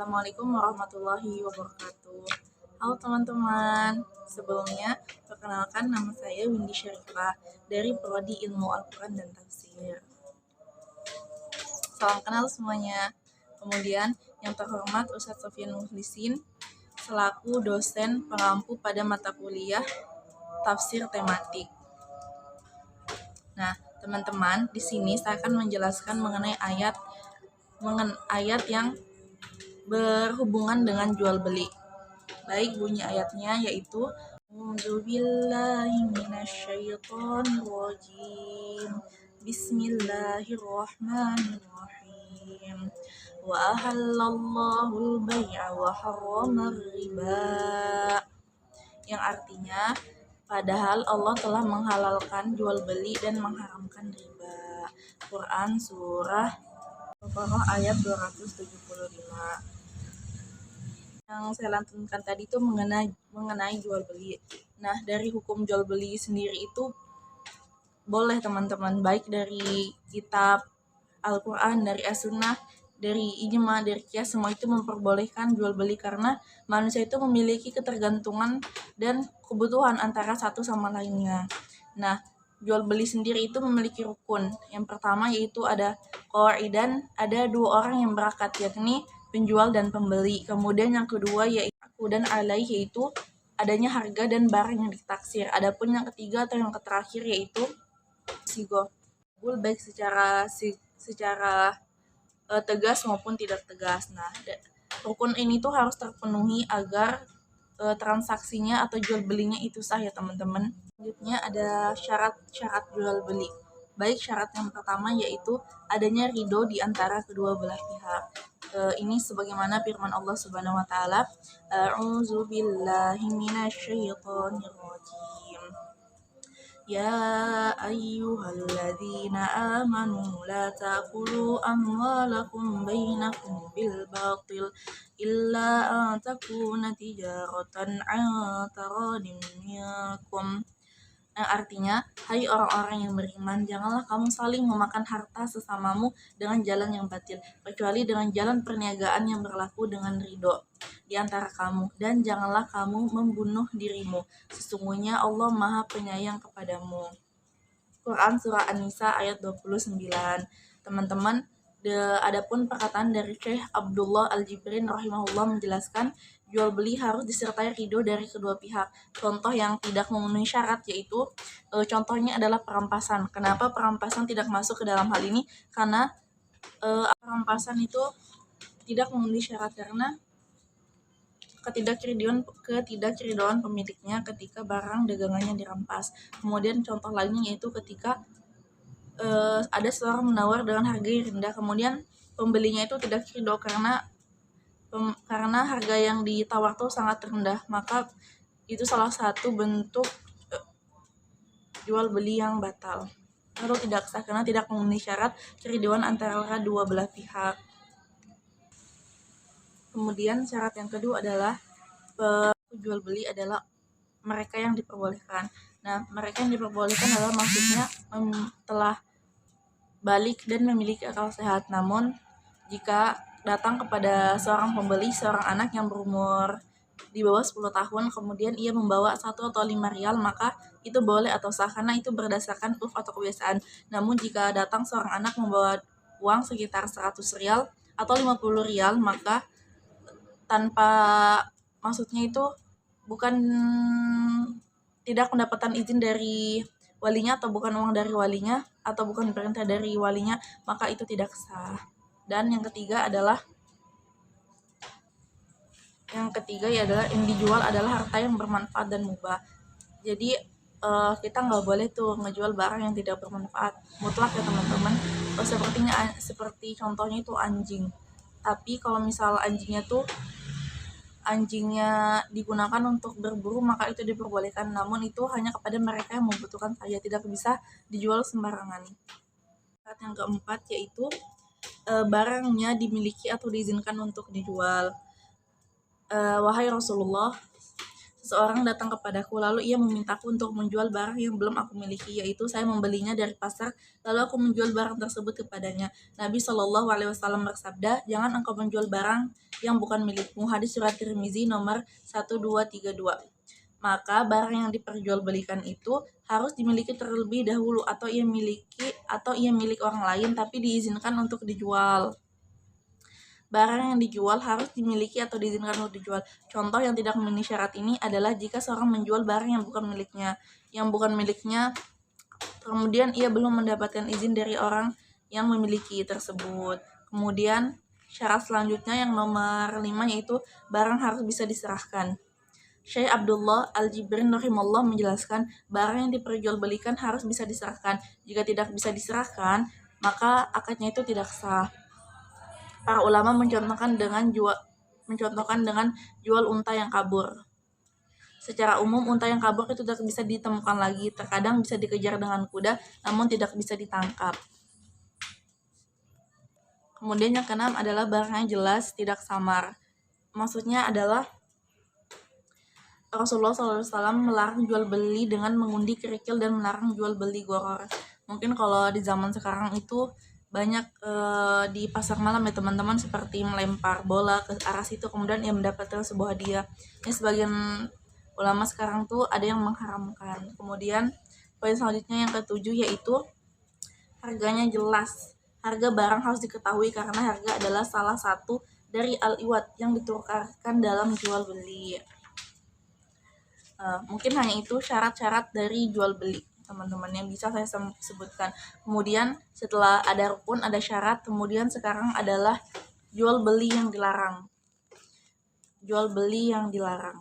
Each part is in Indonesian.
Assalamualaikum warahmatullahi wabarakatuh. Halo teman-teman, sebelumnya perkenalkan nama saya Windy Syarifah dari Prodi Ilmu Al-Quran dan Tafsir. Salam kenal semuanya. Kemudian yang terhormat Ustadz Sofyan Mukhlisin selaku dosen pengampu pada mata kuliah tafsir tematik. Nah, teman-teman, di sini saya akan menjelaskan mengenai ayat yang berhubungan dengan jual beli. Baik, bunyi ayatnya yaitu A'udzubillahi minasyaitonirrajim. Bismillahirrahmanirrahim. Wa ahallallahu al-bai'a wa harramar riba. Yang artinya, padahal Allah telah menghalalkan jual beli dan mengharamkan riba. Quran surah Al-Baqarah ayat 275. Yang saya lantunkan tadi itu mengenai jual beli. Nah, dari hukum jual beli sendiri itu boleh teman-teman, baik dari kitab Al-Quran, dari As-Sunnah, dari ijma, dari qiyas, semua itu memperbolehkan jual beli karena manusia itu memiliki ketergantungan dan kebutuhan antara satu sama lainnya. Nah, jual beli sendiri itu memiliki rukun. Yang pertama yaitu ada qaidan, ada dua orang yang berakat, yakni penjual dan pembeli. Kemudian yang kedua yaitu dan alaih, yaitu adanya harga dan barang yang ditaksir. Adapun yang ketiga atau yang terakhir yaitu sigo, baik secara tegas maupun tidak tegas. Nah, rukun ini tuh harus terpenuhi agar transaksinya atau jual belinya itu sah ya teman-teman. Selanjutnya ada syarat-syarat jual beli. Baik, syarat yang pertama yaitu adanya ridho di antara kedua belah pihak. Ini sebagaimana firman Allah Subhanahu wa taala, A'udzu billahi minasyaitonir rajim. Ya ayyuhalladzina amanu la ta'kulu amwalakum bainakum bil batil illa an takuna tijaratan an taradin minkum. Artinya, hai orang-orang yang beriman, janganlah kamu saling memakan harta sesamamu dengan jalan yang batil, kecuali dengan jalan perniagaan yang berlaku dengan ridho di antara kamu, dan janganlah kamu membunuh dirimu. Sesungguhnya Allah Maha Penyayang kepadamu. Quran Surah An-Nisa ayat 29. Teman-teman, adapun perkataan dari Syekh Abdullah Al-Jibrin rahimahullah menjelaskan jual beli harus disertai ridho dari kedua pihak. Contoh yang tidak memenuhi syarat yaitu contohnya adalah perampasan. Kenapa perampasan tidak masuk ke dalam hal ini? Karena perampasan itu tidak memenuhi syarat karena ketidakridhoan pemiliknya ketika barang dagangannya dirampas. Kemudian contoh lainnya yaitu ketika ada seorang menawar dengan harga yang rendah, kemudian pembelinya itu tidak ridho karena harga yang ditawar itu sangat rendah, maka itu salah satu bentuk jual beli yang batal atau tidak sah karena tidak memenuhi syarat keridhoan antara dua belah pihak. Kemudian syarat yang kedua adalah jual beli adalah mereka yang diperbolehkan. Nah, mereka yang diperbolehkan adalah maksudnya telah balik dan memiliki akal sehat. Namun, jika datang kepada seorang pembeli, seorang anak yang berumur di bawah 10 tahun, kemudian ia membawa 1 atau 5 rial, maka itu boleh atau sah, karena itu berdasarkan urf atau kebiasaan. Namun, jika datang seorang anak membawa uang sekitar 100 rial atau 50 rial, maka maksudnya itu bukan tidak mendapatkan izin dari walinya atau bukan uang dari walinya atau bukan perintah dari walinya, maka itu tidak sah. Dan yang ketiga adalah yang dijual adalah harta yang bermanfaat dan mubah. Jadi kita nggak boleh tuh ngejual barang yang tidak bermanfaat mutlak ya teman-teman. Seperti contohnya itu anjing. Tapi kalau misal anjingnya digunakan untuk berburu, maka itu diperbolehkan, namun itu hanya kepada mereka yang membutuhkan saja, tidak bisa dijual sembarangan. Syarat yang keempat yaitu barangnya dimiliki atau diizinkan untuk dijual. Wahai Rasulullah, Seseorang datang kepadaku, lalu ia memintaku untuk menjual barang yang belum aku miliki, yaitu saya membelinya dari pasar, lalu aku menjual barang tersebut kepadanya. Nabi Shallallahu Alaihi Wasallam bersabda, jangan engkau menjual barang yang bukan milikmu. Hadis surat Tirmizi nomor 1232. Maka barang yang diperjualbelikan itu harus dimiliki terlebih dahulu atau ia milik orang lain tapi diizinkan untuk dijual. Barang yang dijual harus dimiliki atau diizinkan untuk dijual. Contoh yang tidak memenuhi syarat ini adalah jika seorang menjual barang yang bukan miliknya, kemudian ia belum mendapatkan izin dari orang yang memiliki tersebut. Kemudian syarat selanjutnya yang nomor 5 yaitu barang harus bisa diserahkan. Syekh Abdullah Al-Jibrin rahimahullah menjelaskan, barang yang diperjualbelikan harus bisa diserahkan. Jika tidak bisa diserahkan, maka akadnya itu tidak sah. Para ulama mencontohkan dengan jual unta yang kabur. Secara umum, unta yang kabur itu tidak bisa ditemukan lagi. Terkadang bisa dikejar dengan kuda, namun tidak bisa ditangkap. Kemudian yang keenam adalah barang yang jelas, tidak samar. Maksudnya adalah Rasulullah SAW melarang jual beli dengan mengundi kerikil dan melarang jual beli goror. Mungkin kalau di zaman sekarang itu banyak di pasar malam ya teman-teman, seperti melempar bola ke arah situ kemudian ia mendapatkan sebuah hadiah. Ini sebagian ulama sekarang tuh ada yang mengharamkan. Kemudian poin selanjutnya yang ketujuh yaitu harganya jelas. Harga barang harus diketahui karena harga adalah salah satu dari al-iwad yang ditukarkan dalam jual beli. Mungkin hanya itu syarat-syarat dari jual beli teman-teman yang bisa saya sebutkan. Kemudian setelah ada rukun, ada syarat, kemudian sekarang adalah jual beli yang dilarang. Jual beli yang dilarang.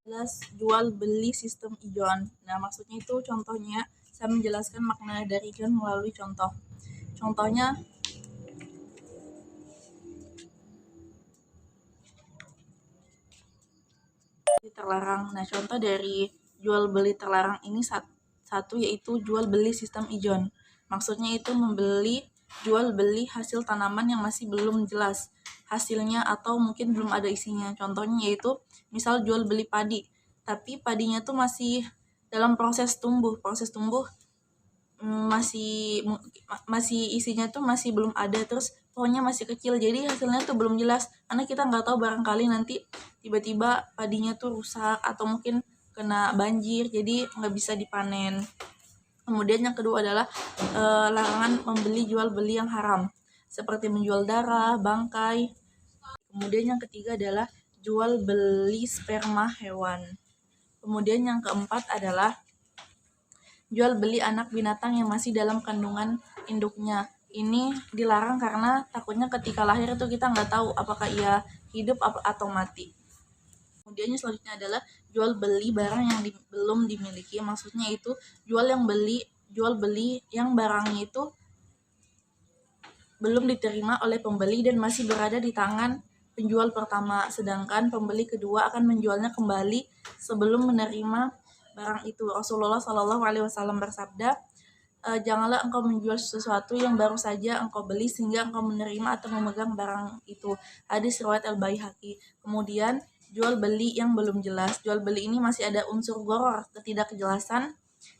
Jelas jual beli sistem ijon. Nah, maksudnya itu contohnya saya menjelaskan makna dari ijon melalui contoh. Contohnya terlarang. Nah, contoh dari jual beli terlarang ini satu yaitu jual beli sistem ijon. Maksudnya itu jual beli hasil tanaman yang masih belum jelas hasilnya atau mungkin belum ada isinya. Contohnya yaitu misal jual beli padi, tapi padinya tuh masih dalam proses tumbuh. Masih isinya tuh masih belum ada, terus pohonnya masih kecil, jadi hasilnya tuh belum jelas karena kita nggak tahu barangkali nanti tiba-tiba padinya tuh rusak atau mungkin kena banjir jadi nggak bisa dipanen. Kemudian yang kedua adalah larangan membeli jual beli yang haram seperti menjual darah, bangkai. Kemudian yang ketiga adalah jual beli sperma hewan. Kemudian yang keempat adalah jual beli anak binatang yang masih dalam kandungan induknya. Ini dilarang karena takutnya ketika lahir itu kita nggak tahu apakah ia hidup atau mati. Kemudian selanjutnya adalah jual beli barang yang belum dimiliki. Maksudnya itu jual beli yang barangnya itu belum diterima oleh pembeli dan masih berada di tangan penjual pertama, sedangkan pembeli kedua akan menjualnya kembali sebelum menerima barang itu. Rasulullah Shallallahu Alaihi Wasallam bersabda, janganlah engkau menjual sesuatu yang baru saja engkau beli sehingga engkau menerima atau memegang barang itu. Hadis riwayat Al-Baihaqi. Kemudian jual beli yang belum jelas. Jual beli ini masih ada unsur gharar, ketidakjelasan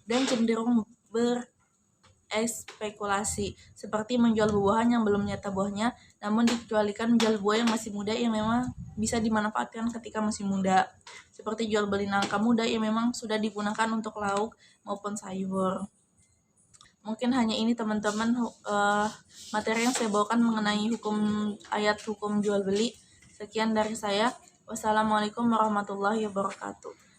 dan cenderung berespekulasi, seperti menjual buah-buahan yang belum nyata buahnya, namun dikecualikan menjual buah yang masih muda yang memang bisa dimanfaatkan ketika masih muda, seperti jual beli nangka muda yang memang sudah digunakan untuk lauk maupun sayur. Mungkin hanya ini teman-teman materi yang saya bawakan mengenai ayat hukum jual beli. Sekian dari saya. Wassalamualaikum warahmatullahi wabarakatuh.